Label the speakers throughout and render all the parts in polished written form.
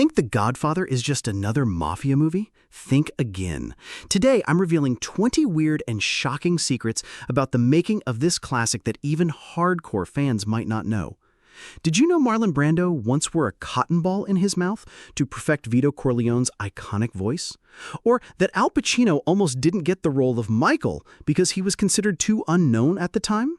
Speaker 1: Think The Godfather is just another mafia movie? Think again. Today, I'm revealing 20 weird and shocking secrets about the making of this classic that even hardcore fans might not know. Did you know Marlon Brando once wore a cotton ball in his mouth to perfect Vito Corleone's iconic voice? Or that Al Pacino almost didn't get the role of Michael because he was considered too unknown at the time?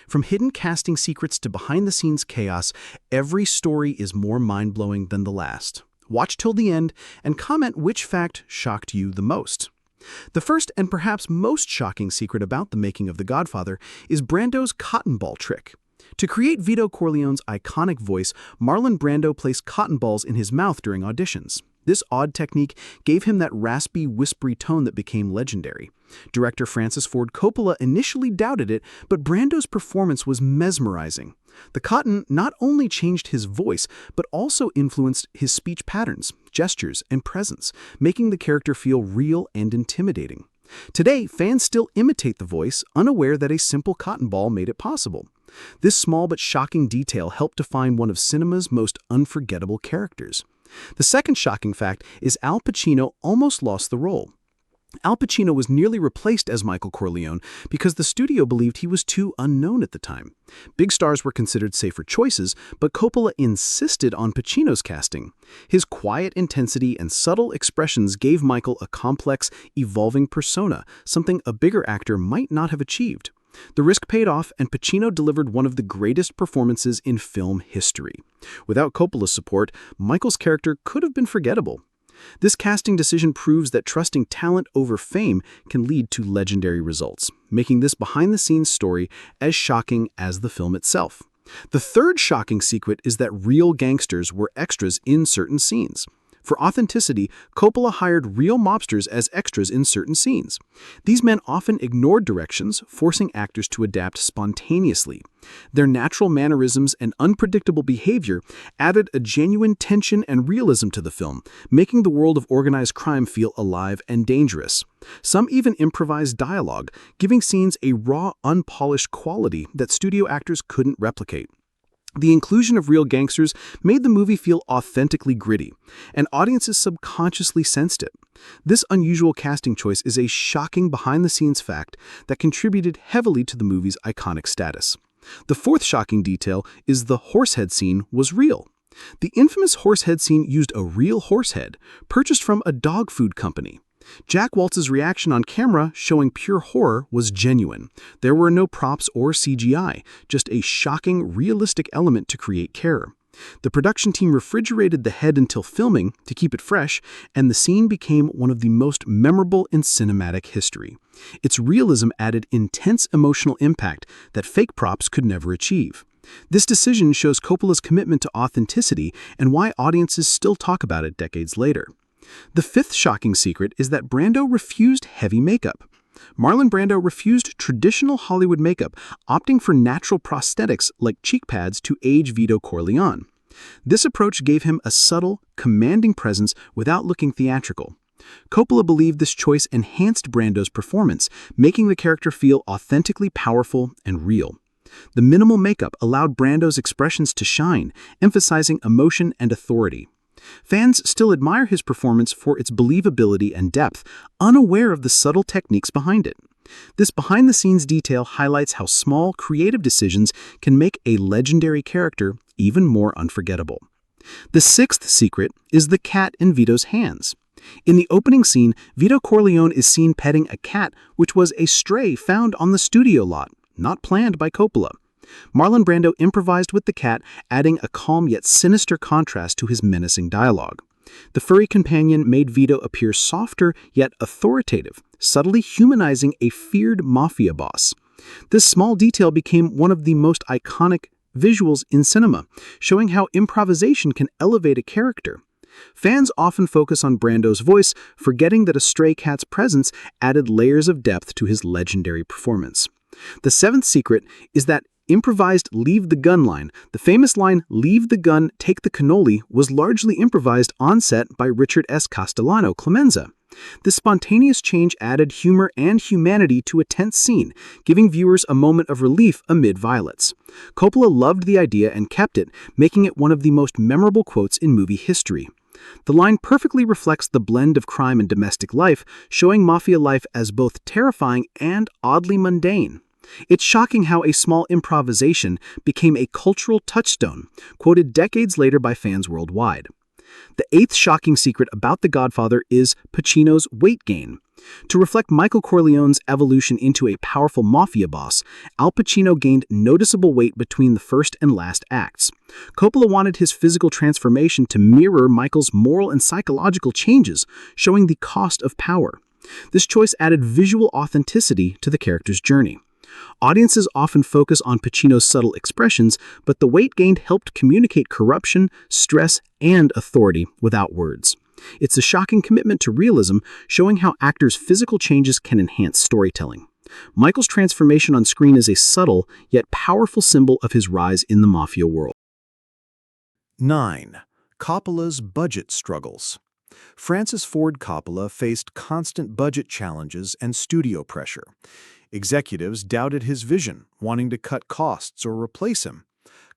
Speaker 1: From hidden casting secrets to behind-the-scenes chaos, every story is more mind-blowing than the last. Watch till the end and comment which fact shocked you the most. The first and perhaps most shocking secret about the making of The Godfather is Brando's cotton ball trick. To create Vito Corleone's iconic voice, Marlon Brando placed cotton balls in his mouth during auditions. This odd technique gave him that raspy, whispery tone that became legendary. Director Francis Ford Coppola initially doubted it, but Brando's performance was mesmerizing. The cotton not only changed his voice, but also influenced his speech patterns, gestures, and presence, making the character feel real and intimidating. Today, fans still imitate the voice, unaware that a simple cotton ball made it possible. This small but shocking detail helped define one of cinema's most unforgettable characters. The second shocking fact is Al Pacino almost lost the role. Al Pacino was nearly replaced as Michael Corleone because the studio believed he was too unknown at the time. Big stars were considered safer choices, but Coppola insisted on Pacino's casting. His quiet intensity and subtle expressions gave Michael a complex, evolving persona, something a bigger actor might not have achieved. The risk paid off, and Pacino delivered one of the greatest performances in film history. Without Coppola's support, Michael's character could have been forgettable. This casting decision proves that trusting talent over fame can lead to legendary results, making this behind-the-scenes story as shocking as the film itself. The third shocking secret is that real gangsters were extras in certain scenes. For authenticity, Coppola hired real mobsters as extras in certain scenes. These men often ignored directions, forcing actors to adapt spontaneously. Their natural mannerisms and unpredictable behavior added a genuine tension and realism to the film, making the world of organized crime feel alive and dangerous. Some even improvised dialogue, giving scenes a raw, unpolished quality that studio actors couldn't replicate. The inclusion of real gangsters made the movie feel authentically gritty, and audiences subconsciously sensed it. This unusual casting choice is a shocking behind-the-scenes fact that contributed heavily to the movie's iconic status. The fourth shocking detail is the horsehead scene was real. The infamous horsehead scene used a real horsehead, purchased from a dog food company. Jack Waltz's reaction on camera, showing pure horror, was genuine. There were no props or CGI, just a shocking, realistic element to create terror. The production team refrigerated the head until filming to keep it fresh, and the scene became one of the most memorable in cinematic history. Its realism added intense emotional impact that fake props could never achieve. This decision shows Coppola's commitment to authenticity and why audiences still talk about it decades later. The fifth shocking secret is that Brando refused heavy makeup. Marlon Brando refused traditional Hollywood makeup, opting for natural prosthetics like cheek pads to age Vito Corleone. This approach gave him a subtle, commanding presence without looking theatrical. Coppola believed this choice enhanced Brando's performance, making the character feel authentically powerful and real. The minimal makeup allowed Brando's expressions to shine, emphasizing emotion and authority. Fans still admire his performance for its believability and depth, unaware of the subtle techniques behind it. This behind-the-scenes detail highlights how small, creative decisions can make a legendary character even more unforgettable. The sixth secret is the cat in Vito's hands. In the opening scene, Vito Corleone is seen petting a cat, which was a stray found on the studio lot, not planned by Coppola. Marlon Brando improvised with the cat, adding a calm yet sinister contrast to his menacing dialogue. The furry companion made Vito appear softer yet authoritative, subtly humanizing a feared mafia boss. This small detail became one of the most iconic visuals in cinema, showing how improvisation can elevate a character. Fans often focus on Brando's voice, forgetting that a stray cat's presence added layers of depth to his legendary performance. The seventh secret is that improvised "leave the gun" line. The famous line, "leave the gun, take the cannoli," was largely improvised on set by Richard S. Castellano Clemenza. This spontaneous change added humor and humanity to a tense scene, giving viewers a moment of relief amid violence. Coppola loved the idea and kept it, making it one of the most memorable quotes in movie history. The line perfectly reflects the blend of crime and domestic life, showing mafia life as both terrifying and oddly mundane. It's shocking how a small improvisation became a cultural touchstone, quoted decades later by fans worldwide. The eighth shocking secret about The Godfather is Pacino's weight gain. To reflect Michael Corleone's evolution into a powerful mafia boss, Al Pacino gained noticeable weight between the first and last acts. Coppola wanted his physical transformation to mirror Michael's moral and psychological changes, showing the cost of power. This choice added visual authenticity to the character's journey. Audiences often focus on Pacino's subtle expressions, but the weight gained helped communicate corruption, stress, and authority without words. It's a shocking commitment to realism, showing how actors' physical changes can enhance storytelling. Michael's transformation on screen is a subtle, yet powerful symbol of his rise in the mafia world.
Speaker 2: 9. Coppola's budget struggles. Francis Ford Coppola faced constant budget challenges and studio pressure. Executives doubted his vision, wanting to cut costs or replace him.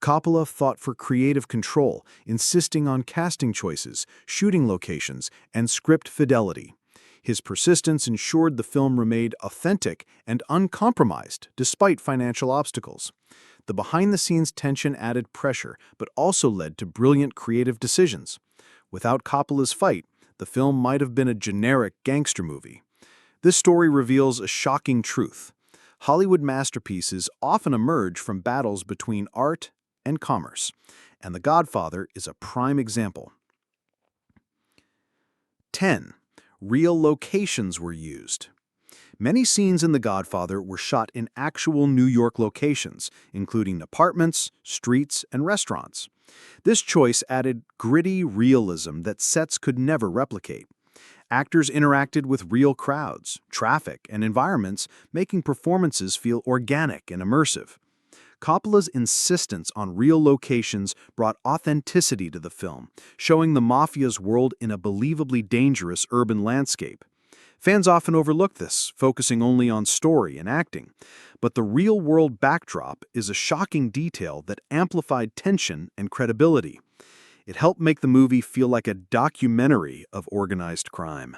Speaker 2: Coppola fought for creative control, insisting on casting choices, shooting locations, and script fidelity. His persistence ensured the film remained authentic and uncompromised despite financial obstacles. The behind-the-scenes tension added pressure, but also led to brilliant creative decisions. Without Coppola's fight, the film might have been a generic gangster movie. This story reveals a shocking truth. Hollywood masterpieces often emerge from battles between art and commerce, and The Godfather is a prime example. 10. Real locations were used. Many scenes in The Godfather were shot in actual New York locations, including apartments, streets, and restaurants. This choice added gritty realism that sets could never replicate. Actors interacted with real crowds, traffic, and environments, making performances feel organic and immersive. Coppola's insistence on real locations brought authenticity to the film, showing the mafia's world in a believably dangerous urban landscape. Fans often overlook this, focusing only on story and acting. But the real-world backdrop is a shocking detail that amplified tension and credibility. It helped make the movie feel like a documentary of organized crime.